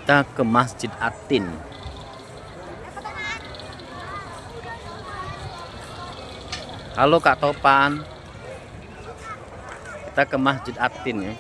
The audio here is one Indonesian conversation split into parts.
Kita ke Masjid Atin. Halo Kak Topan. Kita ke Masjid Atin ya.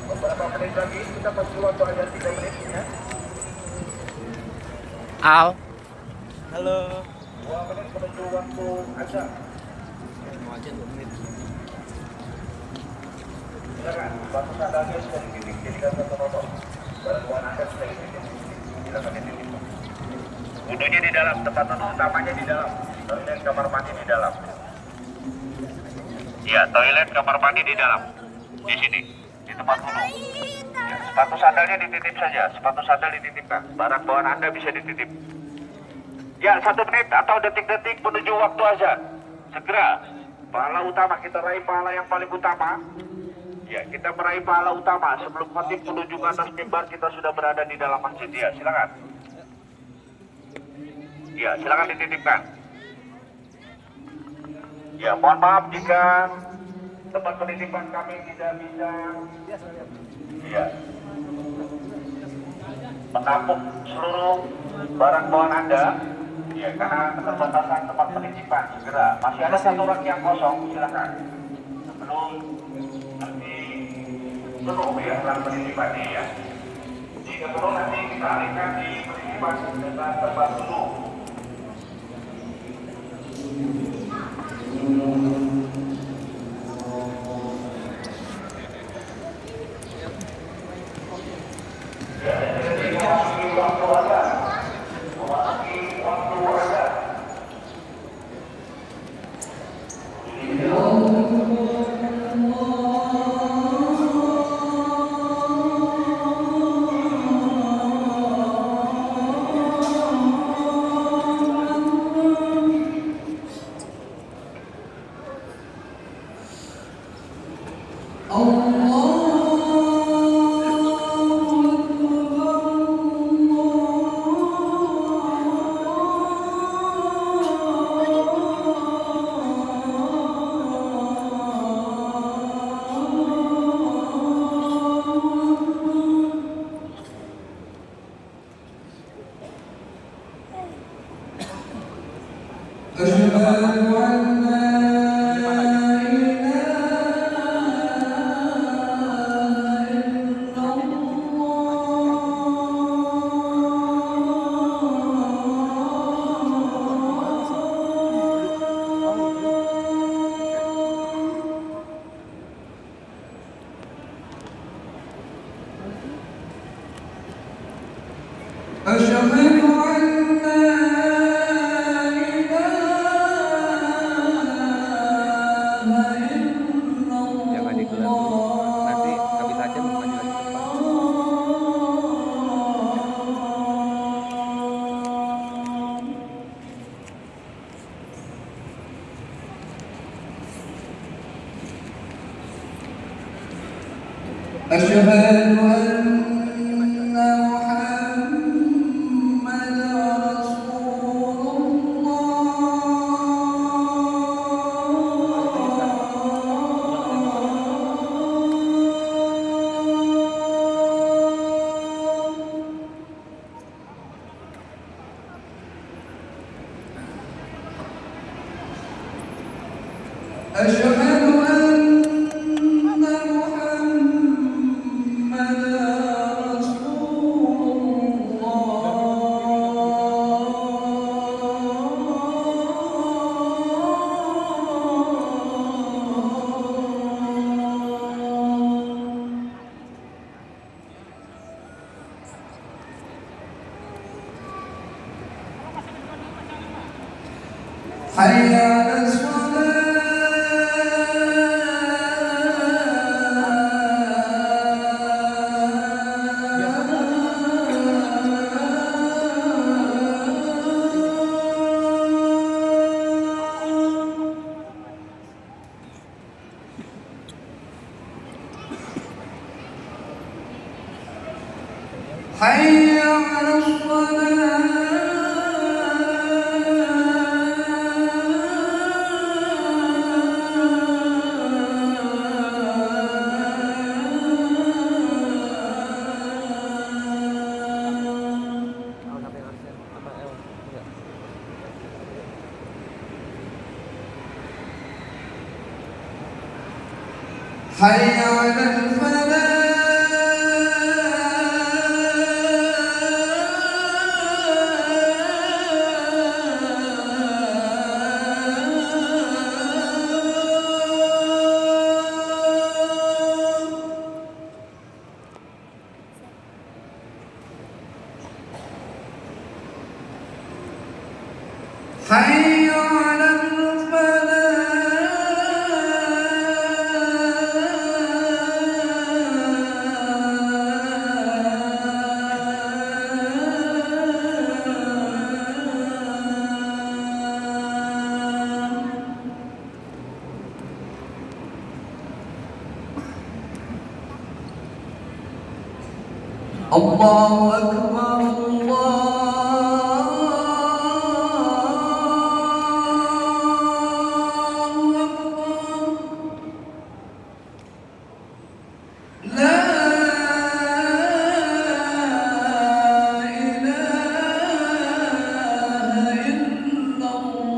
Beberapa menit lagi kita masih waktu aja 3 menit ya. Al. Halo. 2 menit menuju waktu azan. Mau aja 2 menit. Silakan, batu sandalnya sudah dititik, jadi kan tertutup. Bantuan Anda sudah dititik. Silakan dititik. Wudhunya di dalam, tempat wudhu utamanya di dalam. Toilet kamar mandi di dalam. Iya, toilet kamar mandi di dalam. Di sini, di tempat wudhu. Ya, sepatu sandalnya dititip saja, sepatu sandal dititipkan. Barang bawaan Anda bisa dititip. Ya, 1 menit atau detik-detik menuju waktu azan. Segera, pahala utama, kita raih pahala yang paling utama. Ya, kita meraih pahala utama. Sebelum khatib menuju ke atas mimbar, kita sudah berada di dalam masjid. Ya, silakan. Ya, silakan dititipkan. Ya, mohon maaf jika tempat penitipan kami tidak bisa menampung seluruh barang bawaan Anda. Ya, karena keterbatasan tempat penitipan. Segera, masih ada 1 rak yang kosong, silakan. Sebelum nanti penuh ya rak penitipannya ya. Jika perlu nanti kita alihkan di penitipan dengan tempat penuh. Jangan digelar dulu. Nanti habis aja maju lagi ke depan. أشهد أن محمد رسول الله أشهد أن محمدا رسول الله. حي على الصلاة. حي على الصلاة. حي على الفلاح. حي على الفلاح. الله أكبر الله أكبر. لا إله إلا الله.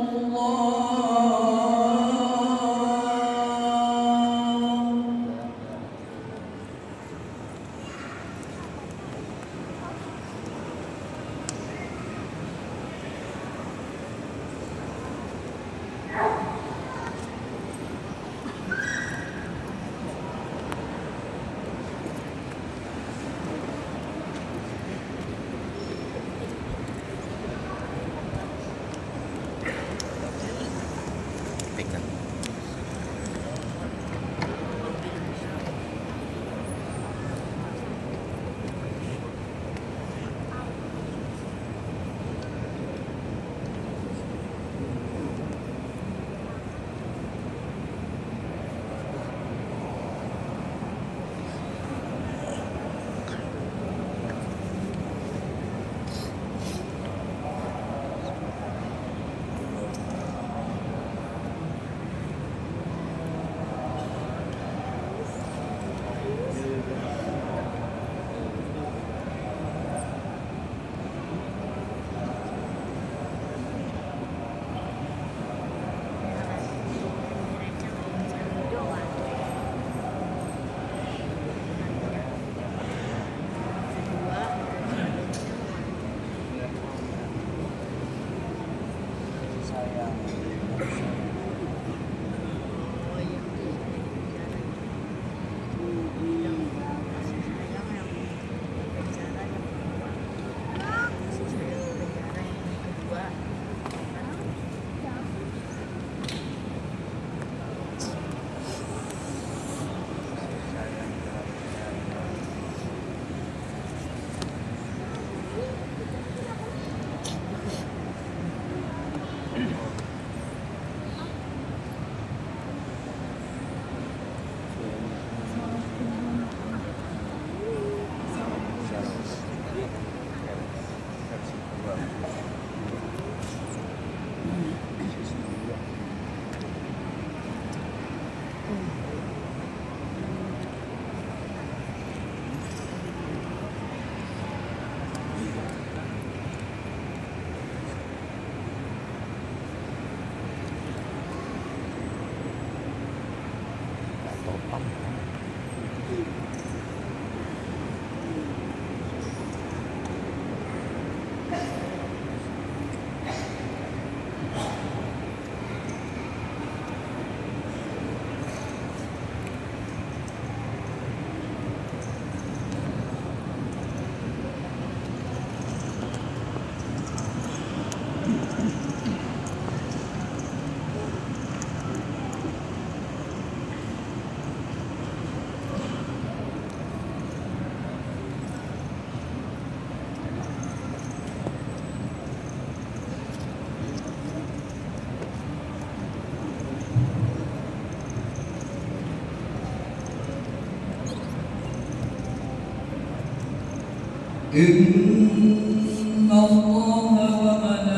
إن الله وملائكته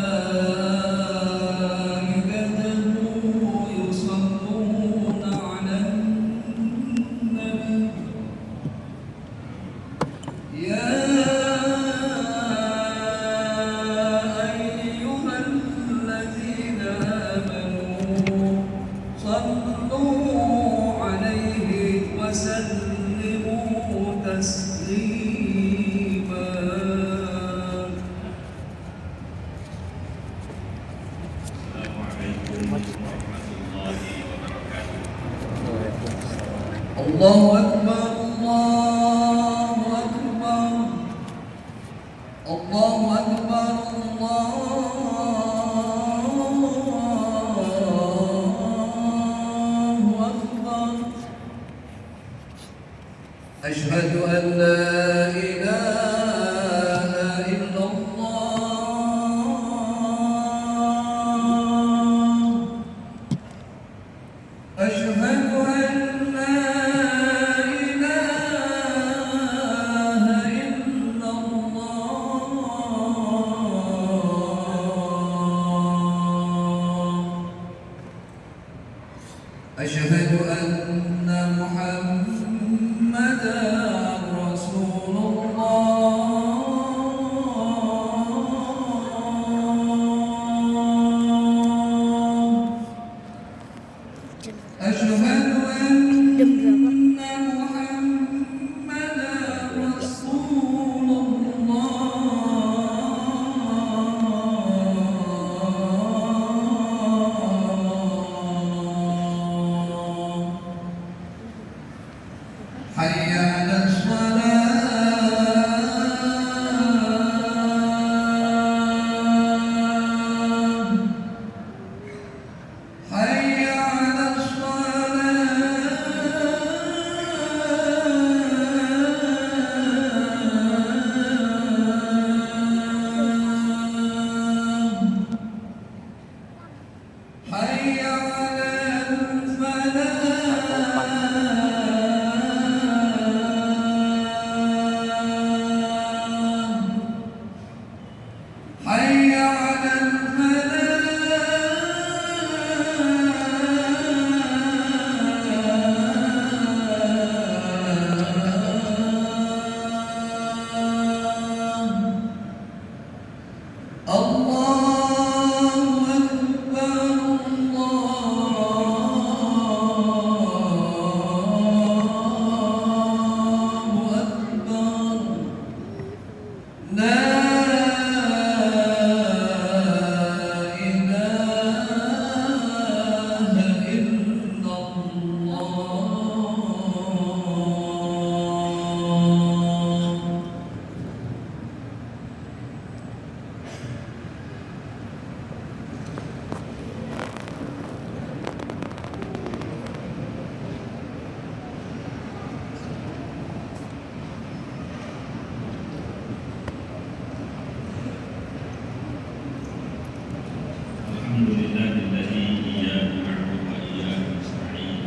يصلون على النبي يا أيها الذين آمنوا صلوا عليه وسلموا تسليما الله أكبر الله أكبر الله أكبر الله أكبر أشهد أن لا إله إلا الله أشهد أن لا إله إلا الله أشهد أن محمدا رسول الله أشهد أن محمدا رسول الله حي على الصلاة حي على الصلاة حي على الفلاح حي على الفلاح الله أكبر الله أكبر لا إله إلا الله الحمد لله الذي إياه نعبد وإياه نستعين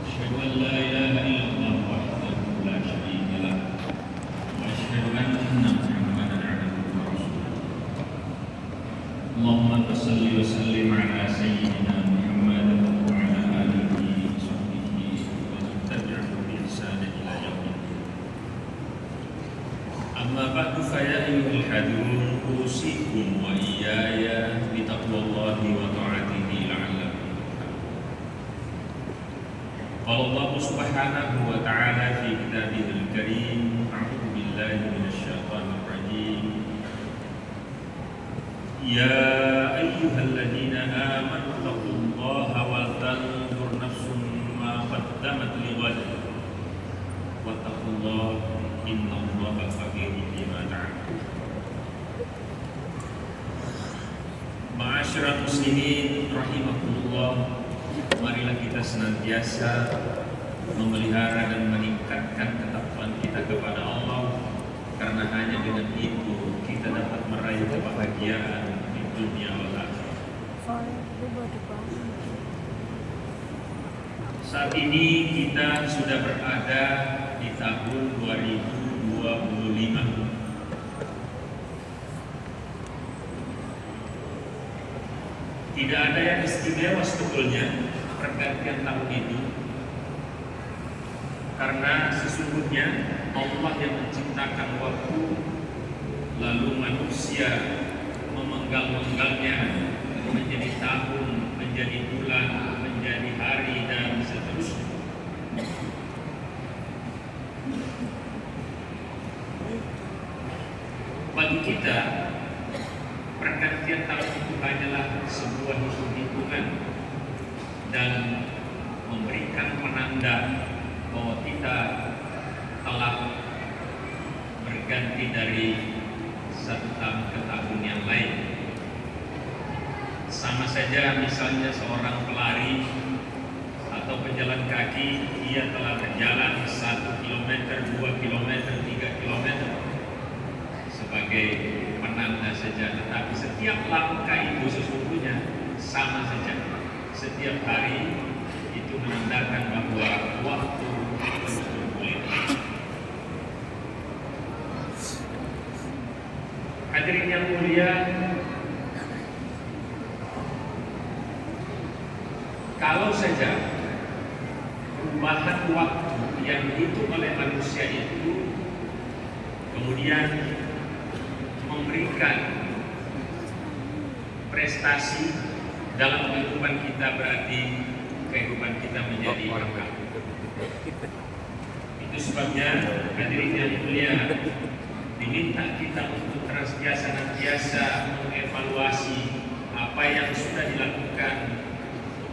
أشهد أن لا إله إلا الله وحده لا شريك له وأشهد أن محمدا عبده ورسوله اللهم صل وسلم على سيدنا محمد وعلى آله وصحبه ومن تبعهم بإحسان إلى يوم الدين أما بعد فيا أيها الحاضرون أوصيكم وإياي بتقوى الله وطاعته لعلكم تفلحون. قال الله سبحانه وتعالى في كتابه الكريم أعوذ بالله من الشيطان الرجيم يا أيها الذين آمنوا اتقوا الله ولتنظر نفس ما قدمت لغد واتقوا الله إن الله خبير بما تعملون. Ma'asyiral muslimin rahimakumullah, marilah kita senantiasa memelihara dan meningkatkan ketakwaan kita kepada Allah, karena hanya dengan itu kita dapat meraih kebahagiaan di dunia wal akhirah. Saat ini kita sudah berada di tahun 2021. ke-25. Tidak ada yang istimewa sebetulnya pergantian tahun itu, karena sesungguhnya Allah yang menciptakan waktu, lalu manusia memenggal-menggalnya menjadi tahun, menjadi bulan, menjadi hari, dan seterusnya. Bagi kita, pergantian tahun itu hanyalah sebuah hitung-hitungan dan memberikan penanda bahwa kita telah berganti dari satu tahun ke tahun yang lain. Sama saja misalnya seorang pelari atau pejalan kaki, dia telah berjalan 1 km, 2 km, 3 km sebagai penanda saja, tetapi setiap langkah itu sesungguhnya sama saja. Setiap hari itu menandakan bahwa waktu terus bergulir. Hadirin yang mulia, kalau saja perubahan waktu yang dihitung oleh manusia itu kemudian memberikan prestasi dalam kehidupan kita, berarti kehidupan kita menjadi berkah. Itu sebabnya hadirin yang mulia, diminta kita untuk senantiasa mengevaluasi apa yang sudah dilakukan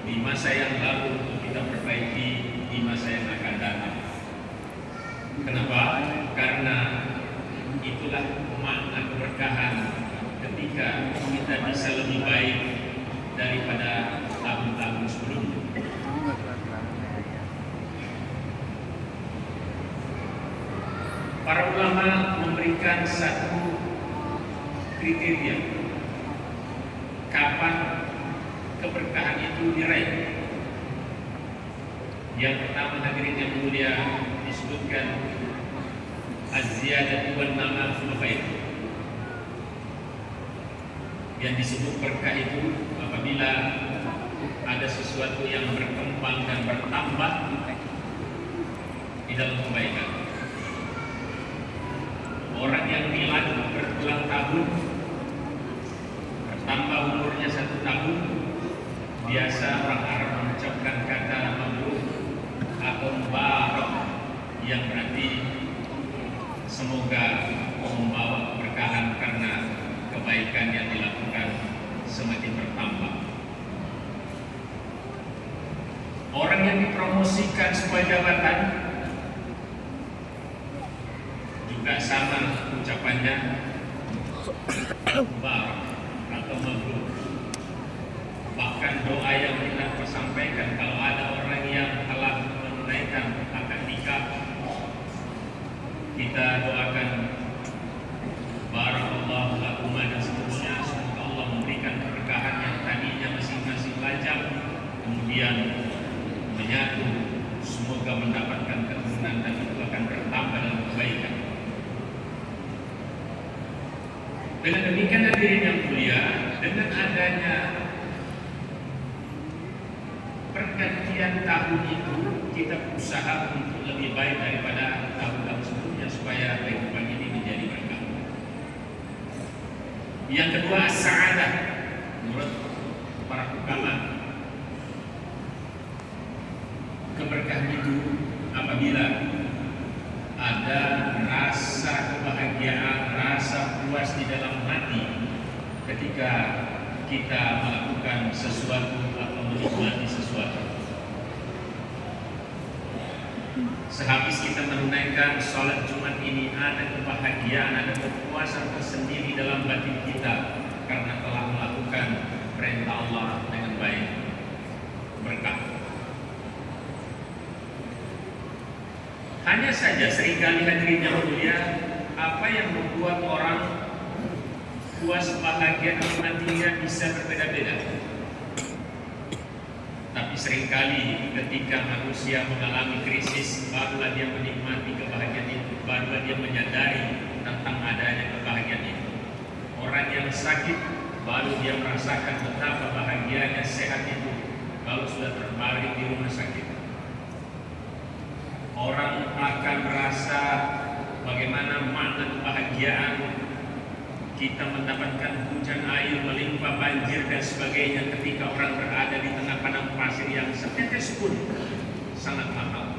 di masa yang lalu untuk kita perbaiki di masa yang akan datang. Kenapa? Karena itulah makna keberkahan ketika kita bisa lebih baik daripada tahun-tahun sebelumnya. Para ulama memberikan satu kriteria kapan keberkahan itu diraih. Yang pertama, hadirin yang mulia, disebutkan az-ziyadatu wan nama fil khair. Yang disebut berkah itu apabila ada sesuatu yang berkembang dan bertambah di dalam kebaikan. Orang yang milad berulang tahun, bertambah umurnya 1 tahun, biasa orang Arab mengucapkan kata mabrur atau mubarak, yang berarti semoga membawa keberkahan karena kebaikan yang dilakukan semakin bertambah. Orang yang dipromosikan sebuah jabatan juga sama ucapannya mubarak atau mabrur. Bahkan doa yang kita sampaikan kalau ada orang yang telah menunaikan akad nikah, kita doakan barakallahu lakum dan seterusnya, semoga Allah memberikan keberkahan yang tadinya masing-masing lajang kemudian menyatu, semoga mendapatkan keturunan dan itu akan bertambah dalam kebaikan. Dengan demikian hadirin yang mulia, dengan adanya pergantian tahun itu kita berusaha untuk lebih baik daripada tahun-tahun sebelumnya supaya kehidupan ini menjadi berkah. Yang kedua, sa'adah menurut para ulama. Keberkahan itu apabila ada rasa kebahagiaan, rasa puas di dalam hati ketika kita melakukan sesuatu atau menikmati sesuatu. Sehabis kita menunaikan sholat Jumat ini, ada kebahagiaan, ada kepuasan tersendiri dalam batin kita karena telah melakukan perintah Allah dengan baik, berkah. Hanya saja seringkali hadirin yang mulia, apa yang membuat orang puas bahagia nantinya bisa berbeda-beda. Tapi seringkali ketika manusia mengalami krisis, barulah dia menikmati kebahagiaan itu. baru dia menyadari tentang adanya kebahagiaan itu. Orang yang sakit baru dia merasakan betapa bahagianya sehat itu kalau sudah terbaring di rumah sakit. Orang akan merasa bagaimana makna kebahagiaan kita mendapatkan hujan air melimpah, banjir dan sebagainya ketika orang berada di tengah padang pasir yang setetes pun sangat mahal.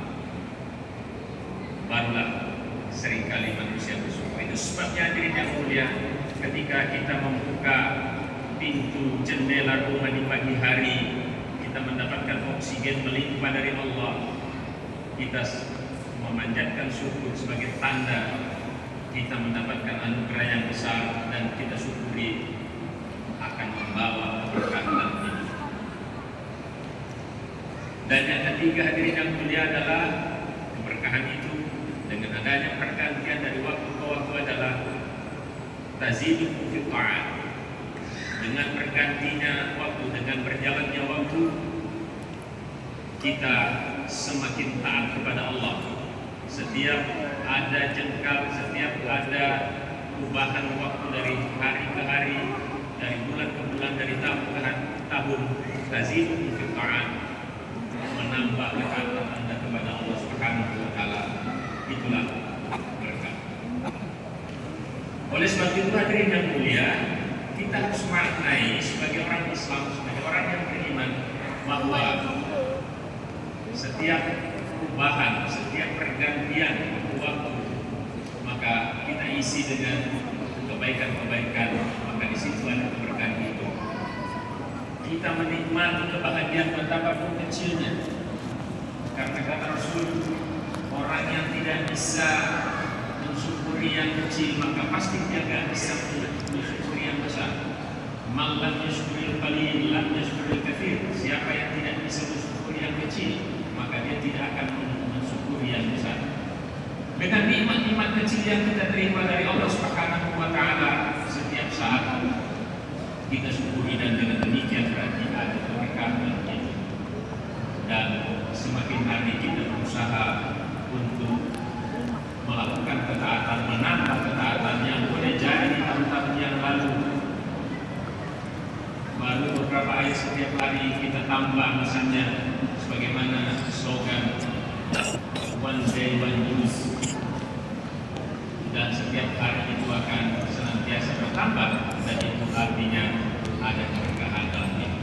Barulah seringkali manusia bersyukur. Itu sebabnya hadirin yang mulia, ketika kita membuka pintu jendela rumah di pagi hari, kita mendapatkan oksigen melimpah dari Allah, kita memanjatkan syukur sebagai tanda kita mendapatkan anugerah yang besar, dan kita syukuri akan membawa keberkahan hidup. Dan yang ketiga hadirin yang mulia adalah keberkahan itu dengan adanya pergantian dari waktu ke waktu adalah tazidu fi ta'at. Dengan bergantinya waktu, dengan berjalannya waktu, kita semakin taat kepada Allah. Setiap ada jengkal, setiap ada perubahan waktu dari hari ke hari, dari bulan ke bulan, dari tahun ke tahun, tazidu fi ta'at, menambah ketaatan Anda kepada Allah Subhanahu wa taala. Itulah berkah. Oleh sebab itu hadirin yang mulia, kita harus maknai sebagai orang Islam, sebagai orang yang beriman, bahwa setiap perubahan, setiap pergantian waktu, maka kita isi dengan kebaikan-kebaikan, maka di situ ada keberkahan itu. Kita menikmati kebahagiaan betapapun kecilnya, karena kata Rasul, orang yang tidak bisa mensyukuri yang kecil, maka pasti dia tidak bisa mensyukuri yang besar. Man lam yashkuril qalil lam yashkuril katsir. Siapa yang tidak bisa mensyukuri yang kecil, maka dia tidak akan mensyukuri yang besar. Dengan nikmat-nikmat kecil yang kita terima dari Allah Subhanahu wa taala setiap saat, kita syukuri, dan dengan demikian berarti ada keberkahan itu. Dan semakin hari kita berusaha untuk melakukan ketaatan, menambah ketaatan yang boleh jadi di tahun-tahun yang lalu baru beberapa ayat setiap hari kita tambah, misalnya sebagaimana slogan one day one juice, dan setiap hari itu akan senantiasa bertambah, dan itu artinya ada keberkahan dalam hidup.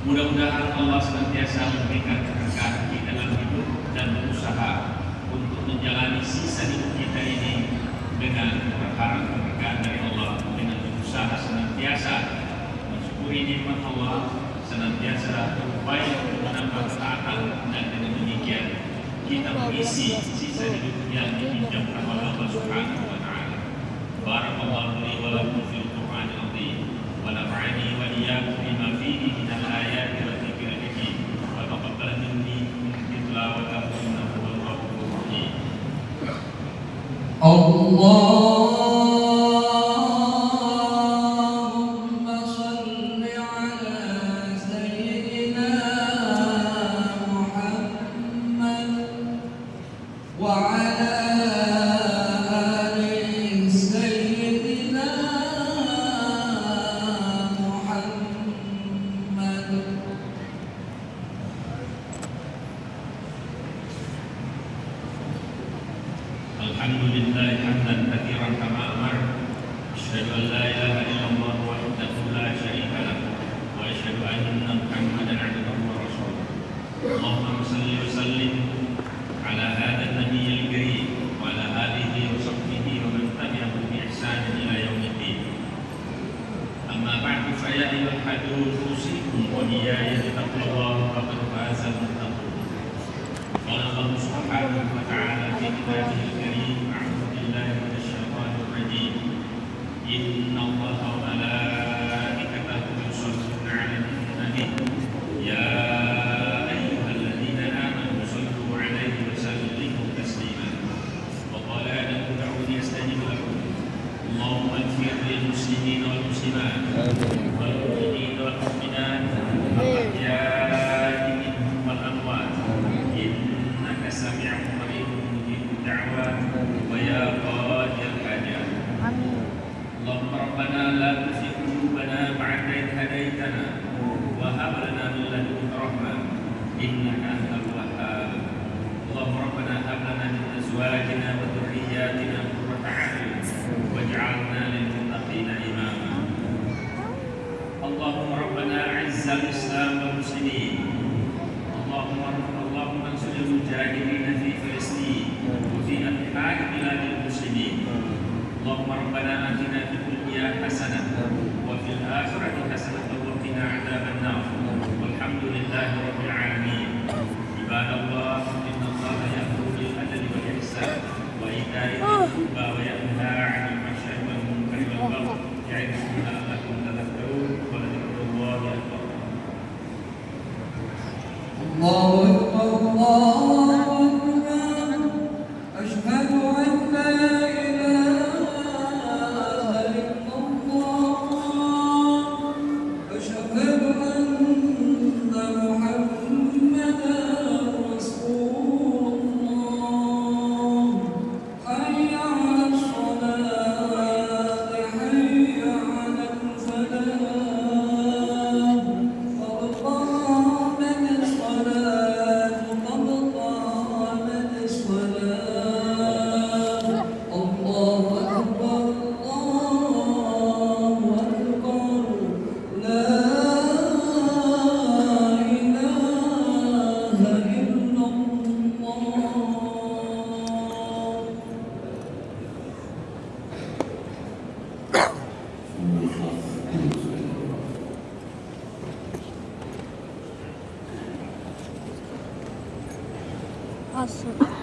Mudah-mudahan Allah senantiasa memberikan keberkahan di dalam hidup dan berusaha untuk menjalani sisa hidup kita ini dengan berharap keberkahan dari Allah, dengan berusaha senantiasa mensyukuri nikmat Allah, senantiasa berupaya untuk menambah ketaatan, dan dengan demikian kita mengisi sisa hidup yang dipinjamkan oleh Allah Subhanahu wa taala. Barakallahu li wa lakum fil Qur'anil azim wa nafa'ani wa iyyakum bima fihi minal ayati wa dzikril hakim wa taqabbal minni tilawatahu innahu huwal ghafurur rahim. Allahumma salli ala sayyidina Muhammad wa ala ali sayyidina Muhammad. Alhamdulillah hamdan katsiran kama amar. Asyhadu an la ilaha illallah wahdahu la syarika lah wa asyhadu anna Muhammadan abduhu wa rasuluh. Allahumma shalli wa sallim ala hadzal nabiyil karim wa ala alihi wa sahbihi wa man tabi'ahum bi ihsan ila yaumiddin. Amma ba'du, fa ya ayyuhal hadun usikum wa iyaya bittaqwallah faqad faza al-muttaqun. Qala Allah Subhanahu wa ta'ala fi kitabihil karim, a'udzu billahi minasy syaithanir rajim. Inna Allaha wa malaikatahu yusholluna 'alan nabi ya ayyuhalladzina amanu shallu 'alaihi wa sallimu taslima. Wa qala adam ud'uni astajib lakum. Allahumma ighfir lil muslimina wal muslimat wal mu'minina wal mu'minat al-ahya'i minhum wal amwat innaka sami'un qaribun mujibud da'wat إنك أنت الوهاب. اللهم ربنا هب لنا من أزواجنا وذرياتنا قرة أعين واجعلنا للمتقين إماما. اللهم ربنا أعز الإسلام والمسلمين. اللهم انصر المجاهدين في فلسطين وفي أنحاء بلاد المسلمين. اللهم ربنا آتنا في الدنيا حسنة وفي الآخرة حسنة وقنا عذاب النار. والحمد لله رب العالمين. عباد الله، إن الله يأمر بالعدل والإحسان وإيتاء ذي القربى وينهى عن الفحشاء والمنكر والبغي يعظكم لعلكم تذكرون. ولذكر الله أكبر. الله أكبر الله أكبر أشهد أن لا إله إلا الله أشهد أن محمدا رسول الله حي على الصلاة حي على الفلاح قد قامت الصلاة قد قامت الصلاة الله أكبر الله أكبر لا إله إلا الله Asal.